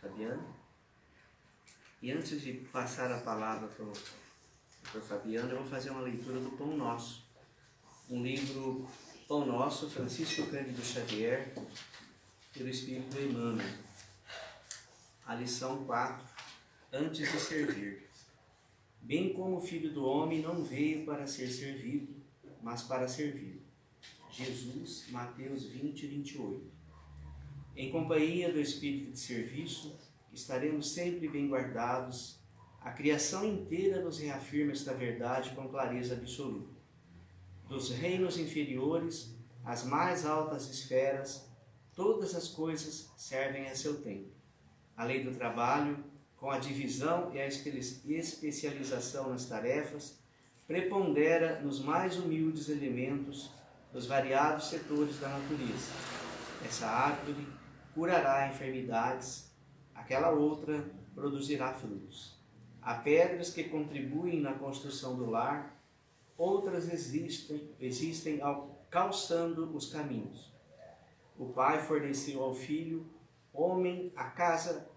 Fabiano. E antes de passar a palavra para o Fabiano, eu vou fazer uma leitura do Pão Nosso. Um livro Pão Nosso, Francisco Cândido Xavier, pelo Espírito Emmanuel. A lição 4, antes de servir. Bem como o Filho do Homem não veio para ser servido, mas para servir. Jesus, Mateus 20, 28. Em companhia do Espírito de serviço, estaremos sempre bem guardados. A criação inteira nos reafirma esta verdade com clareza absoluta. Dos reinos inferiores às mais altas esferas, todas as coisas servem a seu tempo. A lei do trabalho, com a divisão e a especialização nas tarefas, prepondera nos mais humildes elementos dos variados setores da natureza. Essa árvore curará enfermidades, aquela outra produzirá frutos. Há pedras que contribuem na construção do lar, outras existem calçando os caminhos. O Pai forneceu ao Filho, homem, a casa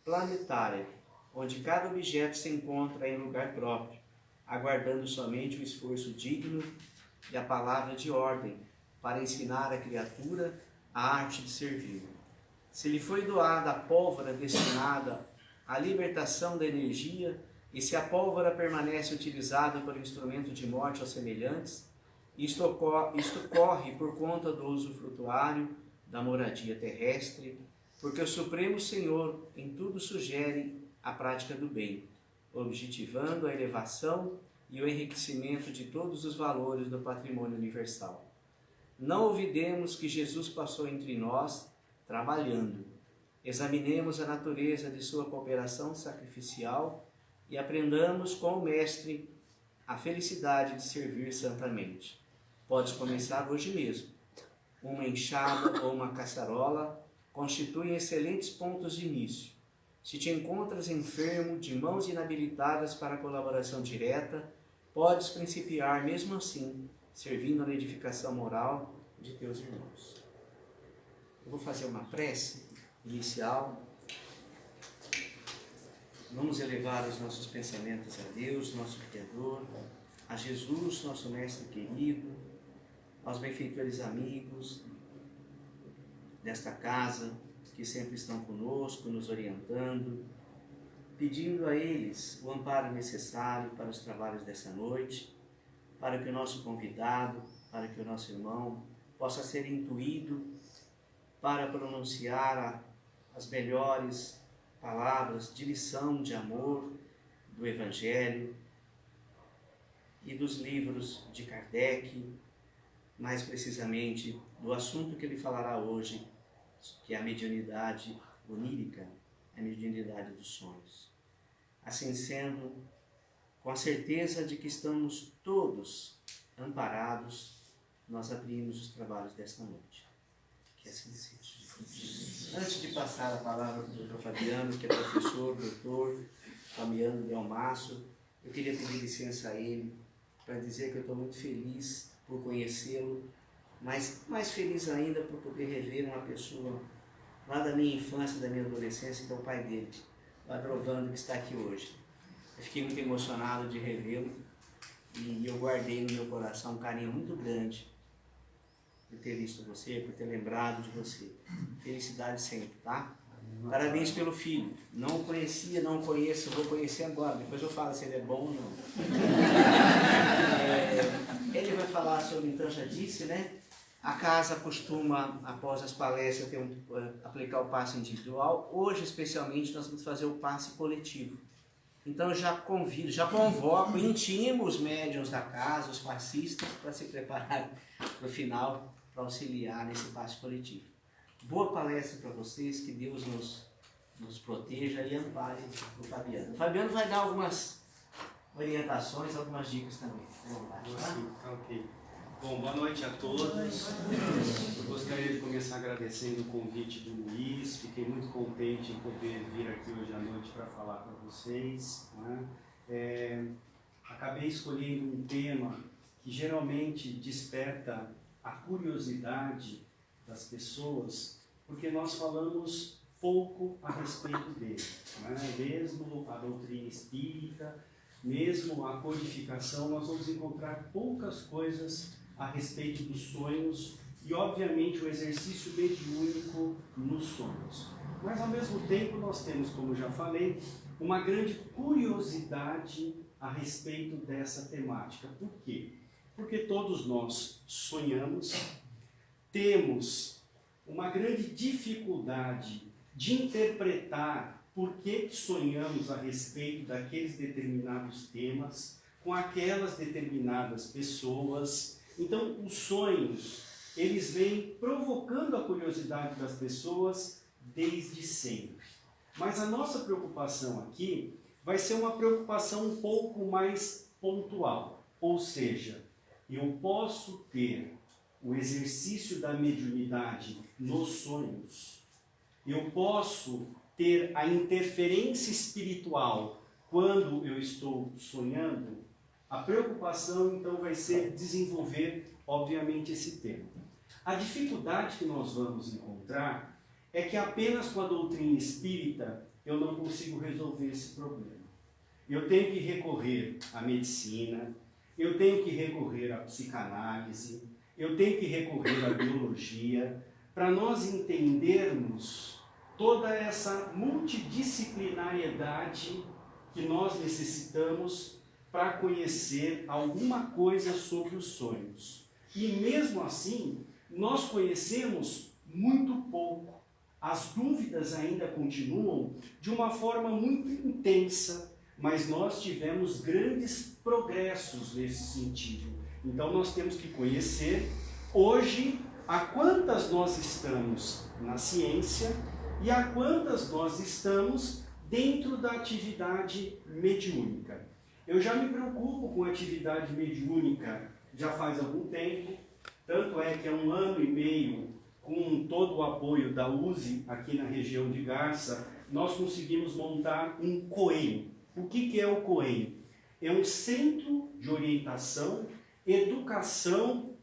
planetária, onde cada objeto se encontra em lugar próprio, aguardando somente o esforço digno e a palavra de ordem para ensinar a criatura a arte de servir. Se lhe foi doada a pólvora destinada à libertação da energia, e se a pólvora permanece utilizada por instrumento de morte aos semelhantes, isto corre por conta do usufrutuário da moradia terrestre, porque o Supremo Senhor em tudo sugere a prática do bem, objetivando a elevação e o enriquecimento de todos os valores do patrimônio universal. Não olvidemos que Jesus passou entre nós trabalhando. Examinemos a natureza de sua cooperação sacrificial e aprendamos com o Mestre a felicidade de servir santamente. Podes começar hoje mesmo. Uma enxada ou uma caçarola constituem excelentes pontos de início. Se te encontras enfermo, de mãos inabilitadas para a colaboração direta, podes principiar mesmo assim, servindo na edificação moral de teus irmãos. Eu vou fazer uma prece inicial. Vamos elevar os nossos pensamentos a Deus, nosso Criador, a Jesus, nosso Mestre querido, aos benfeitores amigos desta casa, que sempre estão conosco, nos orientando, pedindo a eles o amparo necessário para os trabalhos dessa noite, para que o nosso convidado, para que o nosso irmão possa ser intuído para pronunciar as melhores palavras de lição, de amor, do Evangelho e dos livros de Kardec, mais precisamente do assunto que ele falará hoje, que é a mediunidade onírica, a mediunidade dos sonhos. Assim sendo, com a certeza de que estamos todos amparados, nós abrimos os trabalhos desta noite. Que assim seja. Antes de passar a palavra para o Dr. Fabiano, que é professor, doutor, Fabiano Delmasso, eu queria pedir licença a ele para dizer que eu estou muito feliz por conhecê-lo, mas mais feliz ainda por poder rever uma pessoa lá da minha infância, da minha adolescência, que é o pai dele, o Adrovando, que está aqui hoje. Eu fiquei muito emocionado de revê-lo e eu guardei no meu coração um carinho muito grande por ter visto você, por ter lembrado de você. Felicidade sempre, tá? Parabéns pelo filho. Não o conhecia, não o conheço, vou conhecer agora. Depois eu falo se ele é bom ou não. Ele vai falar sobre, então já disse, né? A casa costuma, após as palestras, aplicar o passe individual. Hoje, especialmente, nós vamos fazer o passe coletivo. Então, eu já convido, já convoco, intimo os médiuns da casa, os passistas, para se prepararem para o final, para auxiliar nesse passe coletivo. Boa palestra para vocês, que Deus nos proteja e ampare o Fabiano. O Fabiano vai dar algumas orientações, algumas dicas também. Tá ok. Bom, boa noite a todos. Eu gostaria de começar agradecendo o convite do Luiz. Fiquei muito contente em poder vir aqui hoje à noite para falar para vocês, né? Acabei escolhendo um tema que geralmente desperta a curiosidade das pessoas, porque nós falamos pouco a respeito dele. Mesmo a doutrina espírita, mesmo a codificação, nós vamos encontrar poucas coisas a respeito dos sonhos e, obviamente, o exercício mediúnico nos sonhos. Mas, ao mesmo tempo, nós temos, como já falei, uma grande curiosidade a respeito dessa temática. Por quê? Porque todos nós sonhamos, temos uma grande dificuldade de interpretar por que sonhamos a respeito daqueles determinados temas, com aquelas determinadas pessoas. Então, os sonhos, eles vêm provocando a curiosidade das pessoas desde sempre. Mas a nossa preocupação aqui vai ser uma preocupação um pouco mais pontual. Ou seja, eu posso ter o exercício da mediunidade nos sonhos, eu posso ter a interferência espiritual quando eu estou sonhando. A preocupação, então, vai ser desenvolver, obviamente, esse tema. A dificuldade que nós vamos encontrar é que apenas com a doutrina espírita eu não consigo resolver esse problema. Eu tenho que recorrer à medicina, eu tenho que recorrer à psicanálise, eu tenho que recorrer à biologia, para nós entendermos toda essa multidisciplinariedade que nós necessitamos para conhecer alguma coisa sobre os sonhos. E mesmo assim, nós conhecemos muito pouco. As dúvidas ainda continuam de uma forma muito intensa, mas nós tivemos grandes progressos nesse sentido. Então nós temos que conhecer hoje a quantas nós estamos na ciência e a quantas nós estamos dentro da atividade mediúnica. Eu já me preocupo com a atividade mediúnica já faz algum tempo, tanto é que há 1 ano e meio, com todo o apoio da USE aqui na região de Garça, nós conseguimos montar um COEM. O que é o COEM? É um centro de orientação, educação,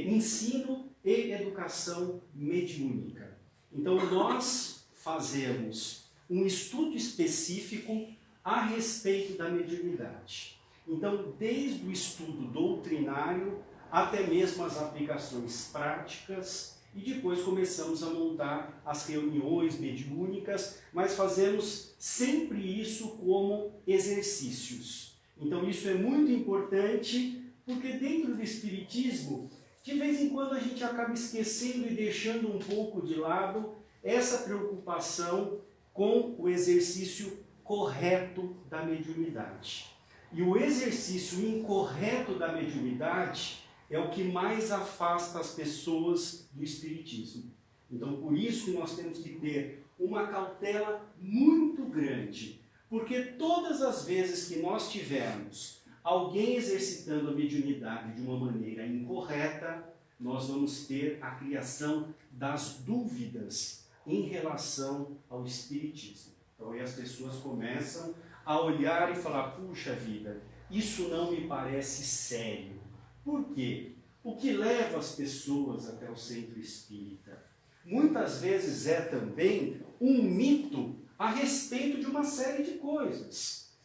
ensino e educação mediúnica. Então nós fazemos um estudo específico a respeito da mediunidade. Então, desde o estudo doutrinário até mesmo as aplicações práticas, e depois começamos a montar as reuniões mediúnicas, mas fazemos sempre isso como exercícios. Então isso é muito importante, porque dentro do Espiritismo, de vez em quando a gente acaba esquecendo e deixando um pouco de lado essa preocupação com o exercício correto da mediunidade. E o exercício incorreto da mediunidade é o que mais afasta as pessoas do Espiritismo. Então, por isso que nós temos que ter uma cautela muito grande, porque todas as vezes que nós tivermos alguém exercitando a mediunidade de uma maneira incorreta, nós vamos ter a criação das dúvidas em relação ao Espiritismo. Então, aí as pessoas começam a olhar e falar, puxa vida, isso não me parece sério. Por quê? O que leva as pessoas até o centro espírita? Muitas vezes é também um mito a respeito de uma série de coisas.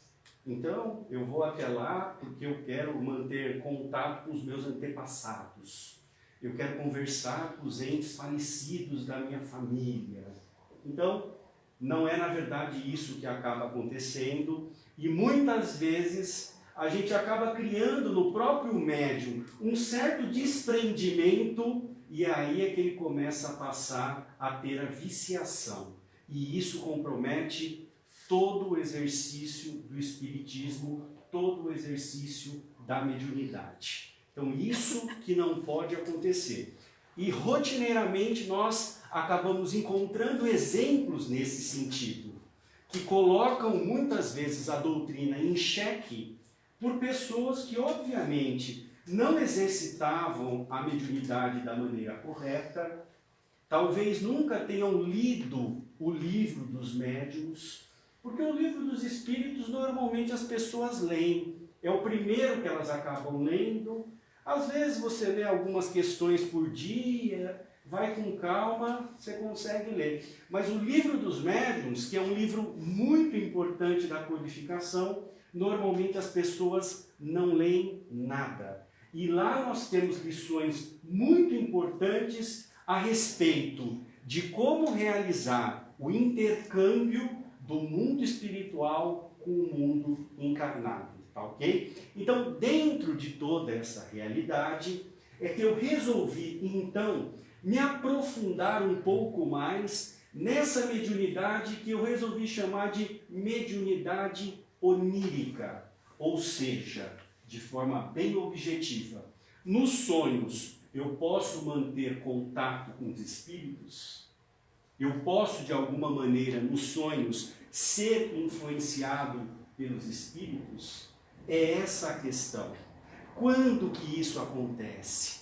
Então, eu vou até lá porque eu quero manter contato com os meus antepassados. Eu quero conversar com os entes falecidos da minha família. Então, não é na verdade isso que acaba acontecendo, e muitas vezes a gente acaba criando no próprio médium um certo desprendimento, e aí é que ele começa a passar a ter a viciação. E isso compromete todo o exercício do Espiritismo, todo o exercício da mediunidade. Então isso que não pode acontecer. E rotineiramente nós acabamos encontrando exemplos nesse sentido, que colocam muitas vezes a doutrina em xeque por pessoas que obviamente não exercitavam a mediunidade da maneira correta, talvez nunca tenham lido o livro dos médiuns, porque o livro dos espíritos normalmente as pessoas leem, é o primeiro que elas acabam lendo. Às vezes você lê algumas questões por dia, vai com calma, você consegue ler. Mas o livro dos médiuns, que é um livro muito importante da codificação, normalmente as pessoas não leem nada. E lá nós temos lições muito importantes a respeito de como realizar o intercâmbio do mundo espiritual com o mundo encarnado, tá ok? Então, dentro de toda essa realidade, é que eu resolvi, então, me aprofundar um pouco mais nessa mediunidade que eu resolvi chamar de mediunidade onírica, ou seja, de forma bem objetiva. Nos sonhos, eu posso manter contato com os espíritos? Eu posso, de alguma maneira, nos sonhos, ser influenciado pelos espíritos? É essa a questão. Quando que isso acontece?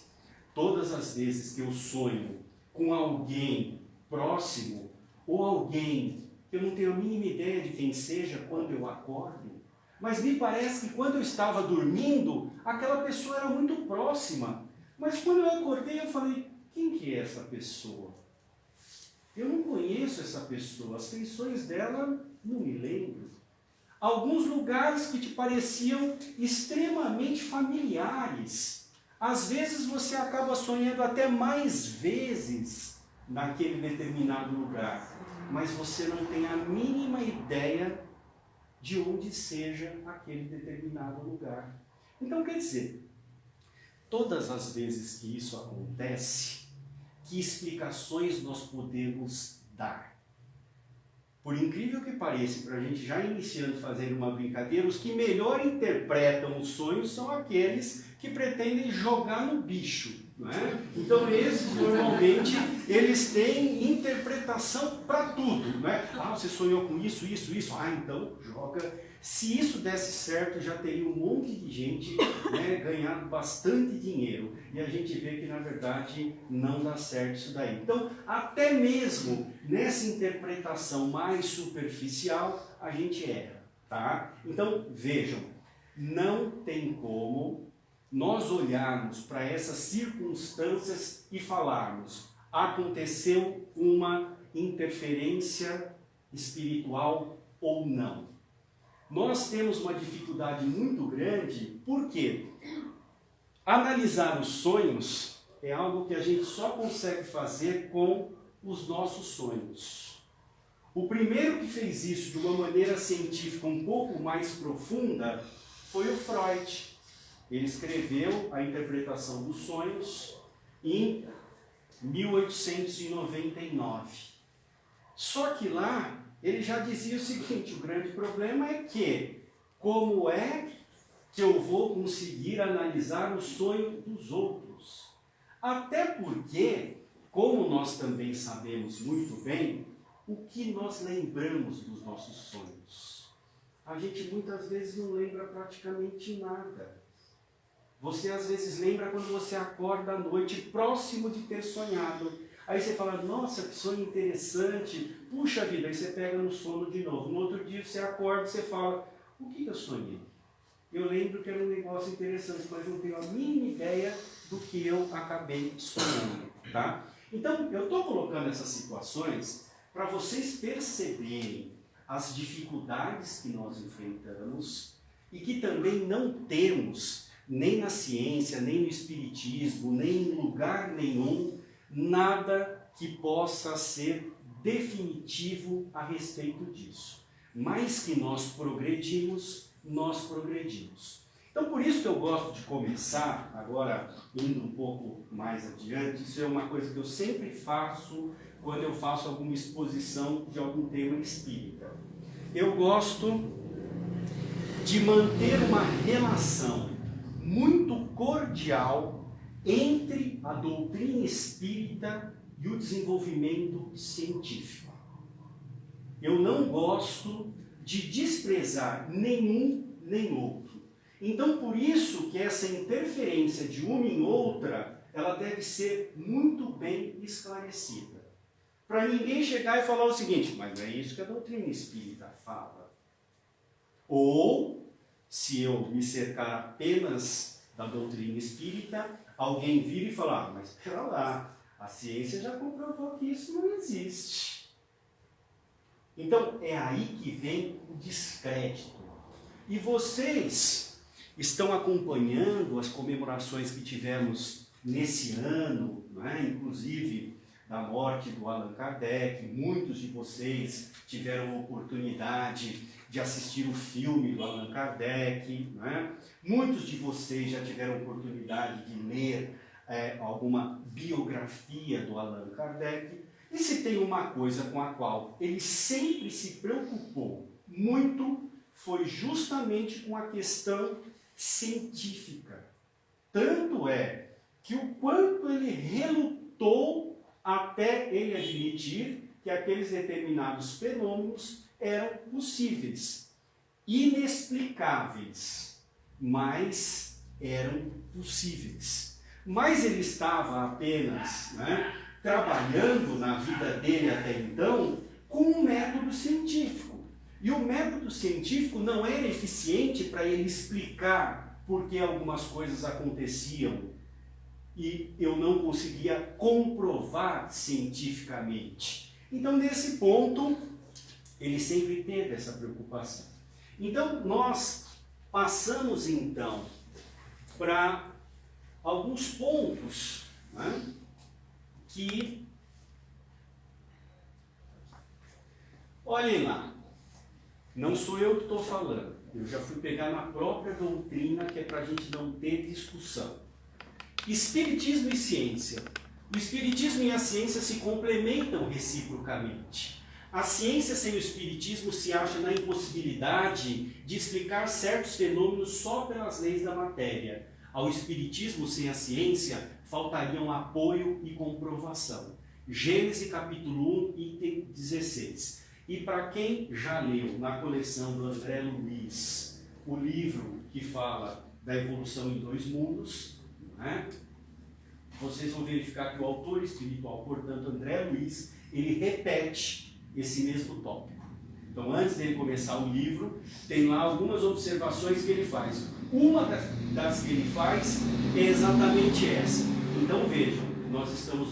Todas as vezes que eu sonho com alguém próximo, ou alguém que eu não tenho a mínima ideia de quem seja quando eu acordo, mas me parece que quando eu estava dormindo, aquela pessoa era muito próxima. Mas quando eu acordei, eu falei, quem que é essa pessoa? Eu não conheço essa pessoa, as feições dela não me lembro. Alguns lugares que te pareciam extremamente familiares. Às vezes você acaba sonhando até mais vezes naquele determinado lugar, mas você não tem a mínima ideia de onde seja aquele determinado lugar. Então, quer dizer, todas as vezes que isso acontece, que explicações nós podemos dar? Por incrível que pareça, para a gente já iniciando fazendo uma brincadeira, os que melhor interpretam os sonhos são aqueles que pretendem jogar no bicho, não é? Então esses normalmente eles têm interpretação para tudo, não é? Ah, você sonhou com isso, isso, isso, ah, então joga. Se isso desse certo, já teria um monte de gente, né, ganhando bastante dinheiro. E a gente vê que, na verdade, não dá certo isso daí. Então, até mesmo nessa interpretação mais superficial, a gente erra, tá? Então, vejam, não tem como nós olharmos para essas circunstâncias e falarmos, aconteceu uma interferência espiritual ou não. Nós temos uma dificuldade muito grande, porque analisar os sonhos é algo que a gente só consegue fazer com os nossos sonhos. O primeiro que fez isso de uma maneira científica um pouco mais profunda foi o Freud. Ele escreveu a interpretação dos sonhos em 1899. Só que lá ele já dizia o seguinte, o grande problema é que, como é que eu vou conseguir analisar o sonho dos outros? Até porque, como nós também sabemos muito bem, o que nós lembramos dos nossos sonhos? A gente muitas vezes não lembra praticamente nada. Você às vezes lembra quando você acorda à noite, próximo de ter sonhado. Aí você fala, nossa, que sonho interessante, puxa vida, aí você pega no sono de novo. No outro dia você acorda e você fala, o que eu sonhei? Eu lembro que era um negócio interessante, mas não tenho a mínima ideia do que eu acabei sonhando, tá? Então, eu estou colocando essas situações para vocês perceberem as dificuldades que nós enfrentamos e que também não temos, nem na ciência, nem no espiritismo, nem em lugar nenhum, nada que possa ser definitivo a respeito disso. Mais que nós progredimos, nós progredimos. Então, por isso que eu gosto de começar, agora indo um pouco mais adiante, isso é uma coisa que eu sempre faço quando eu faço alguma exposição de algum tema espírita. Eu gosto de manter uma relação muito cordial entre a doutrina espírita e o desenvolvimento científico. Eu não gosto de desprezar nenhum nem outro. Então, por isso que essa interferência de uma em outra, ela deve ser muito bem esclarecida. Para ninguém chegar e falar o seguinte, mas é isso que a doutrina espírita fala. Ou, se eu me cercar apenas da doutrina espírita, alguém vira e falar, mas espera lá, A ciência já comprovou que isso não existe. Então, é aí que vem o descrédito. E vocês estão acompanhando as comemorações que tivemos nesse ano, não é? Inclusive da morte do Allan Kardec. Muitos de vocês tiveram a oportunidade de assistir o filme do Allan Kardec, não é? Muitos de vocês já tiveram a oportunidade de ler alguma biografia do Allan Kardec. E se tem uma coisa com a qual ele sempre se preocupou muito, foi justamente com a questão científica. Tanto é que o quanto ele relutou até ele admitir que aqueles determinados fenômenos eram possíveis, inexplicáveis, mas eram possíveis. Mas ele estava apenas, né, trabalhando na vida dele até então com um método científico. E o método científico não era eficiente para ele explicar por que algumas coisas aconteciam e eu não conseguia comprovar cientificamente. Então, nesse ponto, ele sempre teve essa preocupação. Então, nós passamos, então, para alguns pontos, né, que, olhem lá, não sou eu que estou falando, eu já fui pegar na própria doutrina, que é para a gente não ter discussão. Espiritismo e ciência. O espiritismo e a ciência se complementam reciprocamente. A ciência sem o espiritismo se acha na impossibilidade de explicar certos fenômenos só pelas leis da matéria. Ao espiritismo sem a ciência faltariam apoio e comprovação. Gênesis capítulo 1, item 16. E para quem já leu na coleção do André Luiz o livro que fala da evolução em 2 mundos, vocês vão verificar que o autor espiritual, portanto, André Luiz, ele repete esse mesmo tópico. Então, antes dele começar o livro, tem lá algumas observações que ele faz. Uma das que ele faz é exatamente essa. Então, vejam, nós estamos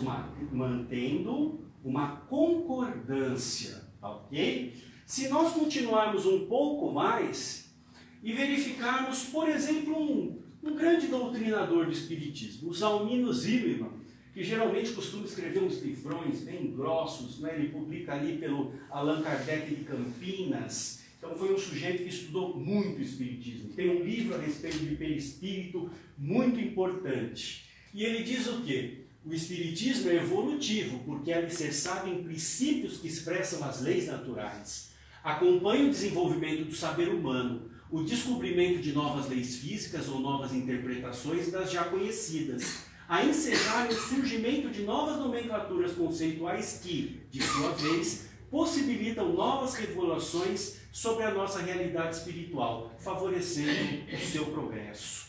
mantendo uma concordância, ok? Se nós continuarmos um pouco mais e verificarmos, por exemplo, um grande doutrinador do espiritismo, o Zalmino Zimmermann, que geralmente costuma escrever uns livrões bem grossos, né? Ele publica ali pelo Allan Kardec de Campinas. Então foi um sujeito que estudou muito o espiritismo. Tem um livro a respeito de perispírito muito importante. E ele diz o quê? O espiritismo é evolutivo, porque é alicerçado em princípios que expressam as leis naturais. Acompanha o desenvolvimento do saber humano, o descobrimento de novas leis físicas ou novas interpretações das já conhecidas, a encerrar o surgimento de novas nomenclaturas conceituais que, de sua vez, possibilitam novas revelações sobre a nossa realidade espiritual, favorecendo o seu progresso.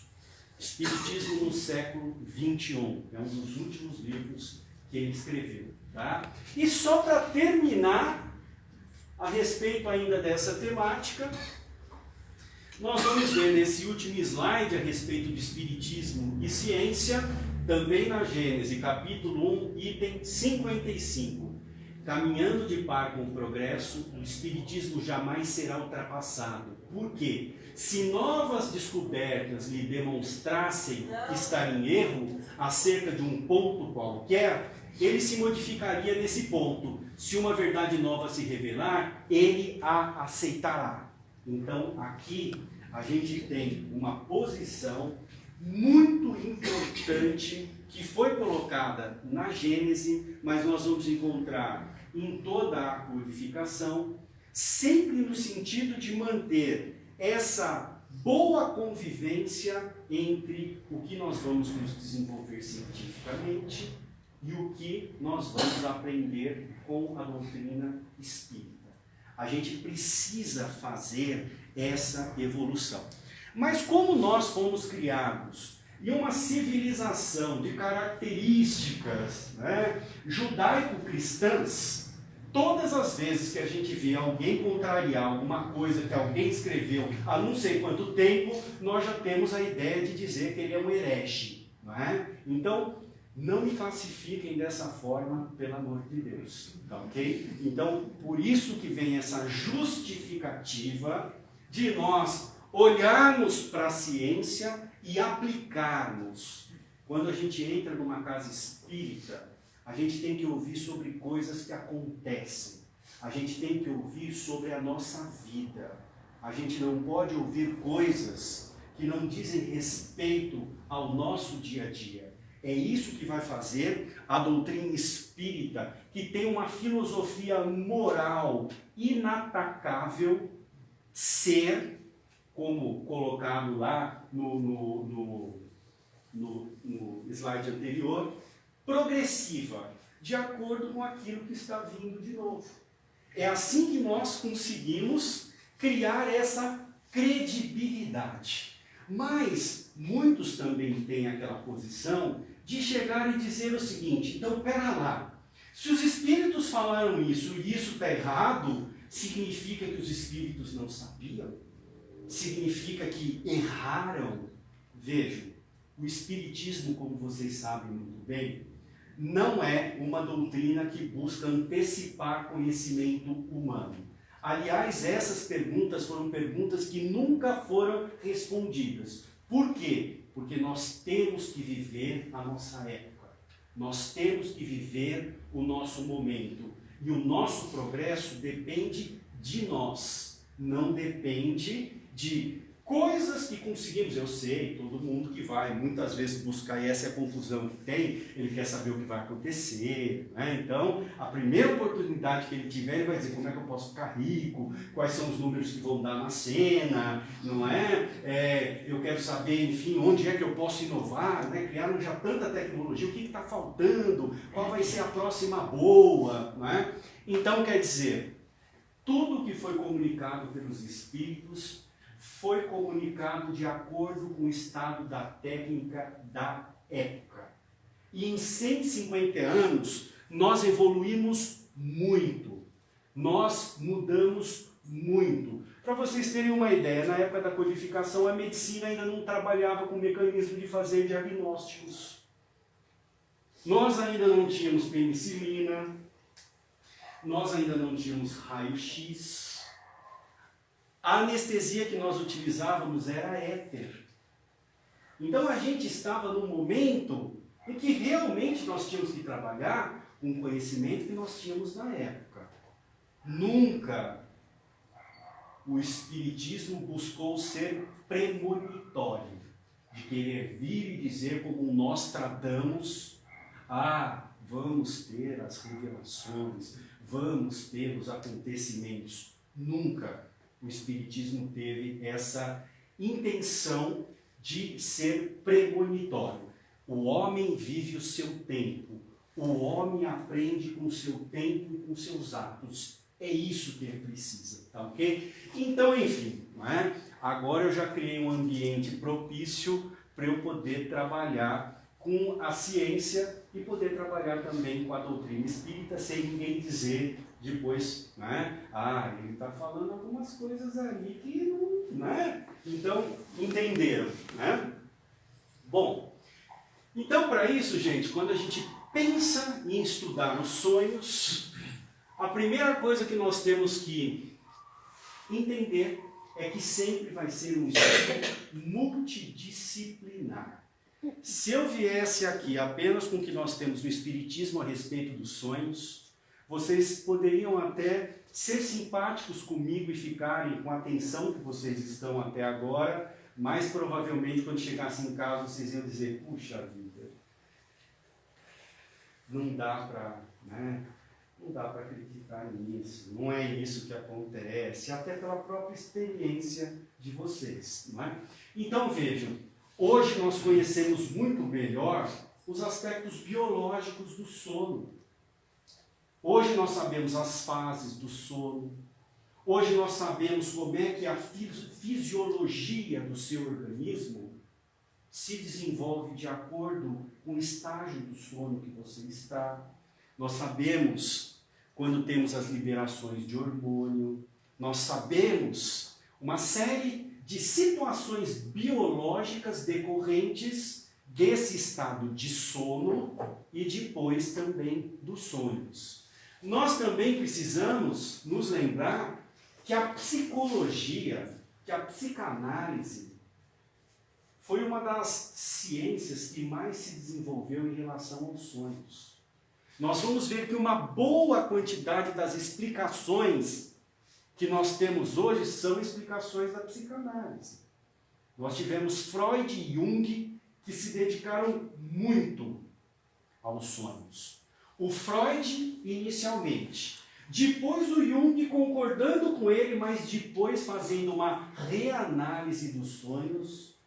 Espiritismo no século XXI, é um dos últimos livros que ele escreveu. Tá? E só para terminar, a respeito ainda dessa temática, nós vamos ver nesse último slide a respeito de espiritismo e ciência, também na Gênesis, capítulo 1, item 55. Caminhando de par com o progresso, o espiritismo jamais será ultrapassado. Por quê? Se novas descobertas lhe demonstrassem estar em erro acerca de um ponto qualquer, ele se modificaria nesse ponto. Se uma verdade nova se revelar, ele a aceitará. Então, aqui a gente tem uma posição muito importante que foi colocada na Gênese, mas nós vamos encontrar em toda a codificação, sempre no sentido de manter essa boa convivência entre o que nós vamos nos desenvolver cientificamente e o que nós vamos aprender com a doutrina espírita. A gente precisa fazer essa evolução. Mas como nós fomos criados em uma civilização de características, judaico-cristãs, todas as vezes que a gente vê alguém contrariar alguma coisa que alguém escreveu há não sei quanto tempo, nós já temos a ideia de dizer que ele é um herege. Não é? Então, Não me classifiquem dessa forma, pelo amor de Deus, tá ok? Então, por isso que vem essa justificativa de nós olharmos para a ciência e aplicarmos. Quando a gente entra numa casa espírita, a gente tem que ouvir sobre coisas que acontecem. A gente tem que ouvir sobre a nossa vida. A gente não pode ouvir coisas que não dizem respeito ao nosso dia a dia. É isso que vai fazer a doutrina espírita, que tem uma filosofia moral inatacável, ser, como colocado lá no slide anterior, progressiva, de acordo com aquilo que está vindo de novo. É assim que nós conseguimos criar essa credibilidade. Mas muitos também têm aquela posição de chegar e dizer o seguinte: então, pera lá, se os espíritos falaram isso e isso está errado, significa que os espíritos não sabiam? Significa que erraram? Vejam, o espiritismo, como vocês sabem muito bem, não é uma doutrina que busca antecipar conhecimento humano. Aliás, essas perguntas foram perguntas que nunca foram respondidas. Por quê? Porque nós temos que viver a nossa época. Nós temos que viver o nosso momento. E o nosso progresso depende de nós. Não depende de coisas que conseguimos. Eu sei, todo mundo que vai muitas vezes buscar, e essa é a confusão que tem, ele quer saber o que vai acontecer, né? Então, a primeira oportunidade que ele tiver, ele vai dizer: como é que eu posso ficar rico, quais são os números que vão dar na cena, não é? Eu quero saber, enfim, onde é que eu posso inovar, né? Criaram já tanta tecnologia, o que está faltando, qual vai ser a próxima boa, não é? Então, quer dizer, tudo que foi comunicado pelos espíritos foi comunicado de acordo com o estado da técnica da época. E em 150 anos, nós evoluímos muito. Nós mudamos muito. Para vocês terem uma ideia, na época da codificação, a medicina ainda não trabalhava com o mecanismo de fazer diagnósticos. Nós ainda não tínhamos penicilina, nós ainda não tínhamos raio-x. A anestesia que nós utilizávamos era éter. Então a gente estava num momento em que realmente nós tínhamos que trabalhar com o conhecimento que nós tínhamos na época. Nunca o Espiritismo buscou ser premonitório, de querer vir e dizer como nós tratamos: vamos ter as revelações, vamos ter os acontecimentos. Nunca o Espiritismo teve essa intenção de ser premonitório. O homem vive o seu tempo. O homem aprende com o seu tempo e com seus atos. É isso que ele precisa, tá ok? Então, enfim, não é? Agora eu já criei um ambiente propício para eu poder trabalhar com a ciência e poder trabalhar também com a doutrina espírita, sem ninguém dizer depois, né? Ele está falando algumas coisas ali que não, né? Então, entenderam, né? Bom, então para isso, gente, quando a gente pensa em estudar os sonhos, a primeira coisa que nós temos que entender é que sempre vai ser um estudo multidisciplinar. Se eu viesse aqui apenas com o que nós temos no Espiritismo a respeito dos sonhos, vocês poderiam até ser simpáticos comigo e ficarem com a atenção que vocês estão até agora, mas provavelmente quando chegassem em casa vocês iam dizer: puxa vida, não dá para, né? Não dá para acreditar nisso, não é isso que acontece, até pela própria experiência de vocês, não é? Então vejam, hoje nós conhecemos muito melhor os aspectos biológicos do sono. Hoje nós sabemos as fases do sono. Hoje nós sabemos como é que a fisiologia do seu organismo se desenvolve de acordo com o estágio do sono que você está. Nós sabemos quando temos as liberações de hormônio. Nós sabemos uma série de situações biológicas decorrentes desse estado de sono e depois também dos sonhos. Nós também precisamos nos lembrar que a psicologia, que a psicanálise, foi uma das ciências que mais se desenvolveu em relação aos sonhos. Nós vamos ver que uma boa quantidade das explicações que nós temos hoje são explicações da psicanálise. Nós tivemos Freud e Jung que se dedicaram muito aos sonhos. O Freud inicialmente, depois o Jung concordando com ele, mas depois fazendo uma reanálise dos sonhos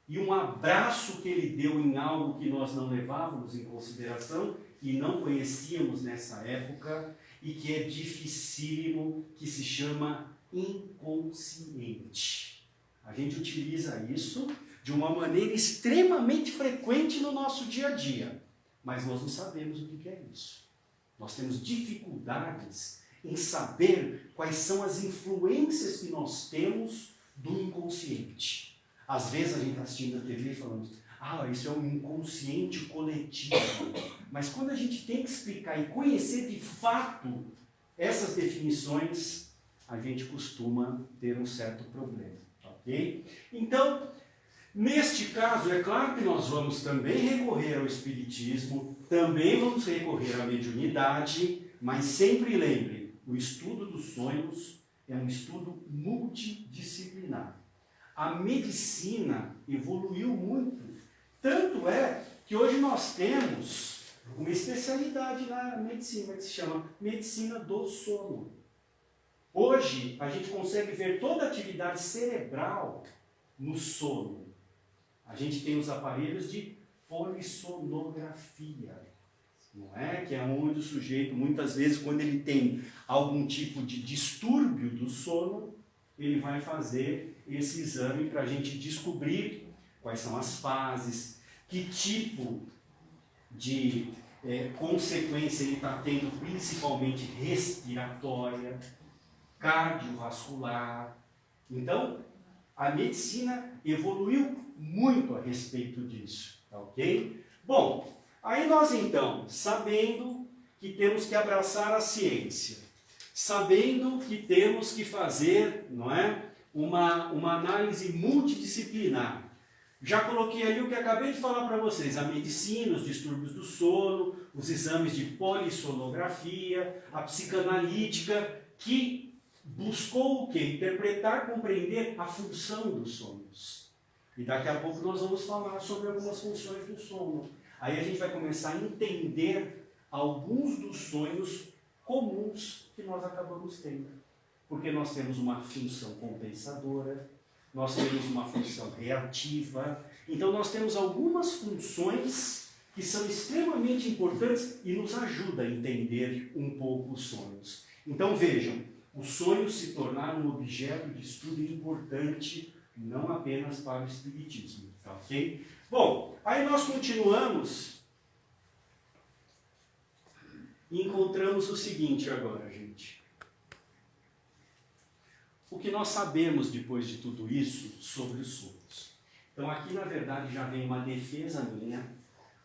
e um abraço que ele deu em algo que nós não levávamos em consideração e não conhecíamos nessa época e que é dificílimo, que se chama inconsciente. A gente utiliza isso de uma maneira extremamente frequente no nosso dia a dia, mas nós não sabemos o que é isso. Nós temos dificuldades em saber quais são as influências que nós temos do inconsciente. Às vezes a gente está assistindo a TV e falamos, isso é um inconsciente coletivo. Mas quando a gente tem que explicar e conhecer de fato essas definições, a gente costuma ter um certo problema, ok? Então, neste caso, é claro que nós vamos também recorrer ao espiritismo, também vamos recorrer à mediunidade, mas sempre lembre, o estudo dos sonhos é um estudo multidisciplinar. A medicina evoluiu muito, tanto é que hoje nós temos uma especialidade na medicina que se chama medicina do sono. Hoje a gente consegue ver toda a atividade cerebral no sono. A gente tem os aparelhos de polissonografia, não é? Que é onde o sujeito, muitas vezes, quando ele tem algum tipo de distúrbio do sono, ele vai fazer esse exame para a gente descobrir quais são as fases, que tipo de consequência ele está tendo, principalmente respiratória, cardiovascular. Então, a medicina evoluiu muito a respeito disso, tá ok? Bom, aí nós então, sabendo que temos que abraçar a ciência, sabendo que temos que fazer, não é, uma análise multidisciplinar. Já coloquei ali o que acabei de falar para vocês, a medicina, os distúrbios do sono, os exames de polissonografia, a psicanalítica, que buscou o quê? Interpretar, compreender a função dos sonhos. E daqui a pouco nós vamos falar sobre algumas funções do sono. Aí a gente vai começar a entender alguns dos sonhos comuns que nós acabamos tendo. Porque nós temos uma função compensadora, nós temos uma função reativa. Então nós temos algumas funções que são extremamente importantes e nos ajudam a entender um pouco os sonhos. Então vejam, os sonhos se tornaram um objeto de estudo importante, não apenas para o espiritismo, tá ok? Bom, aí nós continuamos e encontramos o seguinte agora, gente. O que nós sabemos depois de tudo isso sobre os sonhos? Então aqui na verdade já vem uma defesa minha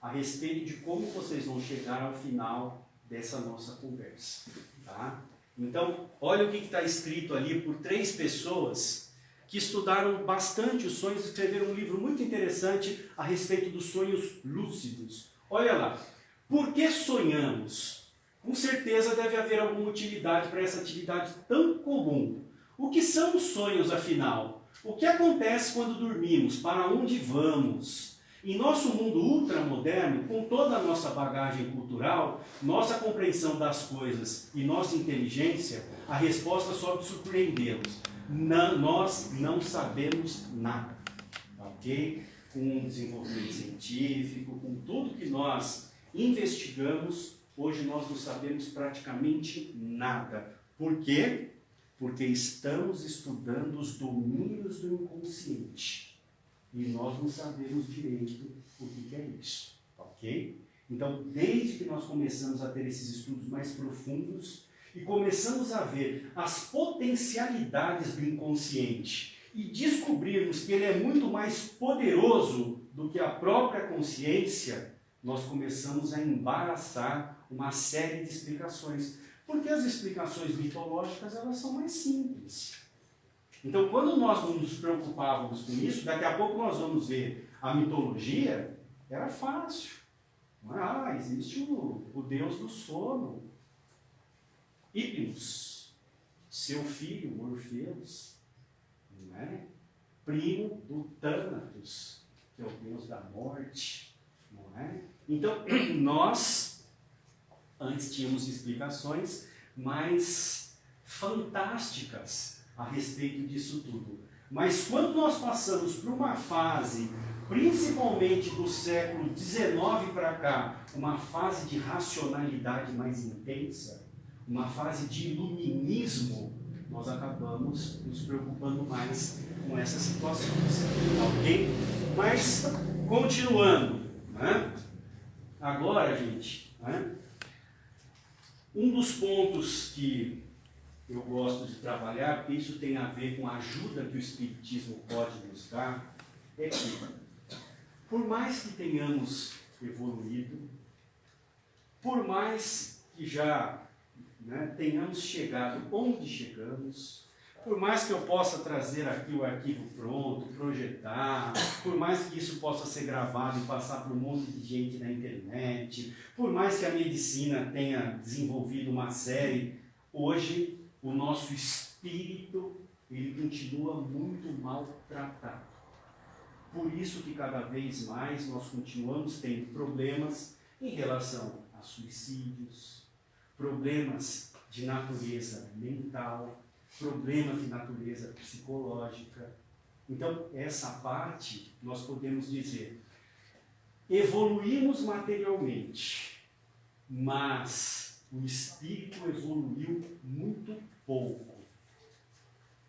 a respeito de como vocês vão chegar ao final dessa nossa conversa, tá? Então, olha o que está escrito ali por 3 pessoas que estudaram bastante os sonhos e escreveram um livro muito interessante a respeito dos sonhos lúcidos. Olha lá, por que sonhamos? Com certeza deve haver alguma utilidade para essa atividade tão comum. O que são os sonhos, afinal? O que acontece quando dormimos? Para onde vamos? Em nosso mundo ultramoderno, com toda a nossa bagagem cultural, nossa compreensão das coisas e nossa inteligência, a resposta só de surpreendê-los. Nós não sabemos nada, ok? Com o desenvolvimento científico, com tudo que nós investigamos, hoje nós não sabemos praticamente nada. Por quê? Porque estamos estudando os domínios do inconsciente. E nós não sabemos direito o que é isso, ok? Então, desde que nós começamos a ter esses estudos mais profundos e começamos a ver as potencialidades do inconsciente e descobrirmos que ele é muito mais poderoso do que a própria consciência, nós começamos a embaraçar uma série de explicações. Porque as explicações mitológicas, elas são mais simples. Então, quando nós não nos preocupávamos com isso, daqui a pouco nós vamos ver a mitologia, era fácil. Existe o deus do sono, Hipnos, seu filho, Orfeus, não é? Primo do Thanatos, que é o deus da morte, não é? Então, nós antes tínhamos explicações mais fantásticas a respeito disso tudo. Mas quando nós passamos por uma fase, principalmente do século XIX para cá, uma fase de racionalidade mais intensa, uma fase de iluminismo, nós acabamos nos preocupando mais com essas situações, ok? Mas, continuando, né? Agora, gente, né? Um dos pontos que eu gosto de trabalhar, porque isso tem a ver com a ajuda que o Espiritismo pode nos dar, é que, por mais que tenhamos evoluído, por mais que já tenhamos chegado onde chegamos, por mais que eu possa trazer aqui o arquivo pronto, projetar, por mais que isso possa ser gravado e passar para um monte de gente na internet, por mais que a medicina tenha desenvolvido uma série, hoje o nosso espírito ele continua muito maltratado. Por isso que cada vez mais nós continuamos tendo problemas em relação a suicídios, problemas de natureza mental, problemas de natureza psicológica. Então, essa parte, nós podemos dizer, evoluímos materialmente, mas o espírito evoluiu muito pouco.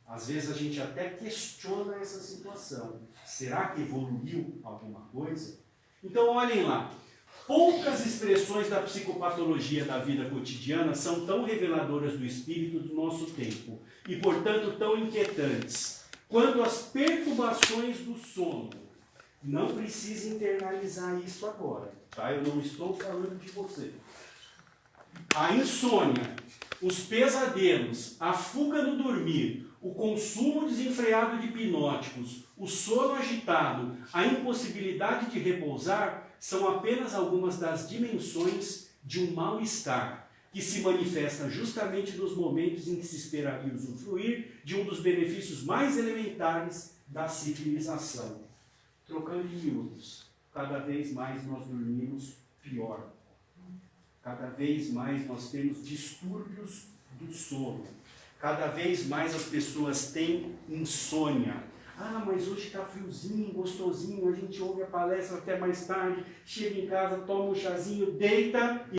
Às vezes a gente até questiona essa situação. Será que evoluiu alguma coisa? Então, olhem lá. Poucas expressões da psicopatologia da vida cotidiana são tão reveladoras do espírito do nosso tempo e, portanto, tão inquietantes quanto as perturbações do sono. Não precisa internalizar isso agora, tá? Eu não estou falando de você. A insônia, os pesadelos, a fuga no dormir, o consumo desenfreado de hipnóticos, o sono agitado, a impossibilidade de repousar são apenas algumas das dimensões de um mal-estar que se manifesta justamente nos momentos em que se esperaria usufruir de um dos benefícios mais elementares da civilização. Trocando em miúdos, cada vez mais nós dormimos pior. Cada vez mais nós temos distúrbios do sono. Cada vez mais as pessoas têm insônia. Mas hoje está friozinho, gostosinho, a gente ouve a palestra até mais tarde, chega em casa, toma um chazinho, deita e